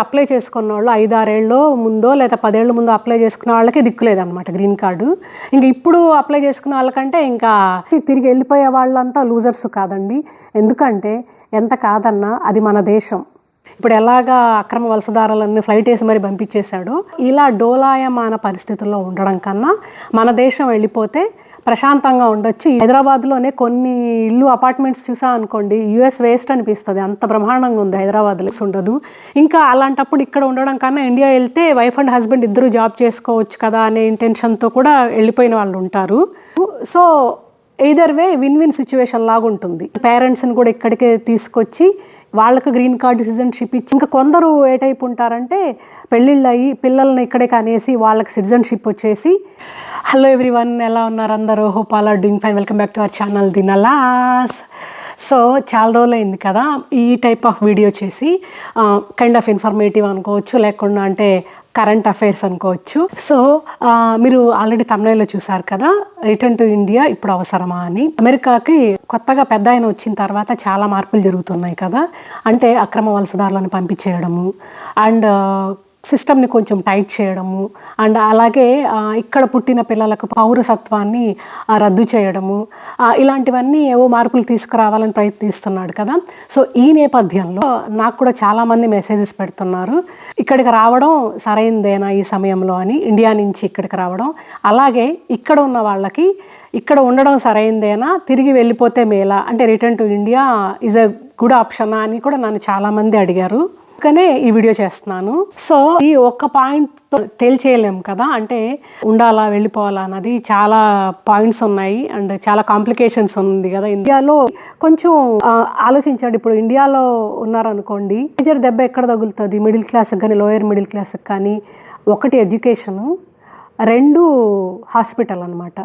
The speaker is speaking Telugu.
అప్లై చేసుకున్న వాళ్ళు 5-6 ఏళ్ళో ముందో లేదా 10 ఏళ్ళ ముందో అప్లై చేసుకున్న వాళ్ళకి దిక్కులేదనమాట గ్రీన్ కార్డు. ఇంక ఇప్పుడు అప్లై చేసుకున్న వాళ్ళకంటే ఇంకా తిరిగి వెళ్ళిపోయే వాళ్ళంతా లూజర్స్ కాదండి. ఎందుకంటే ఎంత కాదన్నా అది మన దేశం. ఇప్పుడు ఎలాగా అక్రమ వలసదారులన్నీ ఫ్లైట్ వేసి మరి పంపించేశాడో, ఇలా డోలాయమాన పరిస్థితుల్లో ఉండడం కన్నా మన దేశం వెళ్ళిపోతే ప్రశాంతంగా ఉండొచ్చు. హైదరాబాద్లోనే కొన్ని ఇల్లు అపార్ట్మెంట్స్ చూసా అనుకోండి, యూఎస్ వేస్ట్ అనిపిస్తుంది, అంత బ్రహ్మాండంగా ఉంది హైదరాబాద్లో. ఉండదు. ఇంకా అలాంటప్పుడు ఇక్కడ ఉండడం కన్నా ఇండియా వెళ్తే వైఫ్ అండ్ హస్బెండ్ ఇద్దరు జాబ్ చేసుకోవచ్చు కదా అనే ఇంటెన్షన్తో కూడా వెళ్ళిపోయిన వాళ్ళు ఉంటారు. సో ఎయిదర్ వే విన్ విన్ సిచ్యువేషన్ లాగా ఉంటుంది. పేరెంట్స్ని కూడా ఇక్కడికే తీసుకొచ్చి వాళ్ళకు గ్రీన్ కార్డు సిటిజన్షిప్ ఇచ్చి, ఇంకా కొందరు ఏ టైప్ ఉంటారంటే పెళ్ళిళ్ళు అయ్యి పిల్లల్ని ఇక్కడే కనేసి వాళ్ళకి సిటిజన్షిప్ వచ్చేసి. హలో ఎవ్రీవన్, ఎలా ఉన్నారు అందరూ? Hope all are doing fine. Welcome back to our channel దినలాస్. సో చాలా రోజులు అయింది కదా ఈ టైప్ ఆఫ్ వీడియో చేసి. కైండ్ ఆఫ్ ఇన్ఫర్మేటివ్ అనుకోవచ్చు, లేకుండా అంటే కరెంట్ అఫైర్స్ అనుకోవచ్చు. సో మీరు ఆల్రెడీ తమిళలో చూసారు కదా, రిటర్న్ టు ఇండియా ఇప్పుడు అవసరమా అని. అమెరికాకి కొత్తగా పెద్ద ఆయన వచ్చిన తర్వాత చాలా మార్పులు జరుగుతున్నాయి కదా. అంటే అక్రమ వలసదారులను పంపించేయడము, అండ్ సిస్టమ్ని కొంచెం టైట్ చేయడము, అండ్ అలాగే ఇక్కడ పుట్టిన పిల్లలకు పౌరసత్వాన్ని రద్దు చేయడము, ఇలాంటివన్నీ ఏవో మార్పులు తీసుకురావాలని ప్రయత్నిస్తున్నాడు కదా. సో ఈ నేపథ్యంలో నాకు కూడా చాలామంది మెసేజెస్ పెడుతున్నారు, ఇక్కడికి రావడం సరైందేనా ఈ సమయంలో అని, ఇండియా నుంచి ఇక్కడికి రావడం, అలాగే ఇక్కడ ఉన్న వాళ్ళకి ఇక్కడ ఉండడం సరైందేనా, తిరిగి వెళ్ళిపోతే మేలా, అంటే return to India is a good ఆప్షనా అని కూడా నన్ను చాలామంది అడిగారు. అందుకనే ఈ వీడియో చేస్తున్నాను. సో ఈ ఒక్క పాయింట్ తేల్చేయలేము కదా, అంటే ఉండాలా వెళ్ళిపోవాలా అన్నది చాలా పాయింట్స్ ఉన్నాయి అండ్ చాలా కాంప్లికేషన్స్ ఉంది కదా. ఇండియాలో కొంచెం ఆలోచించండి. ఇప్పుడు ఇండియాలో ఉన్నారనుకోండి, మేజర్ దెబ్బ ఎక్కడ తగులుతుంది? మిడిల్ క్లాస్కి కానీ లోయర్ మిడిల్ క్లాస్కి కానీ. ఒకటి ఎడ్యుకేషను, 2 హాస్పిటల్ అనమాట.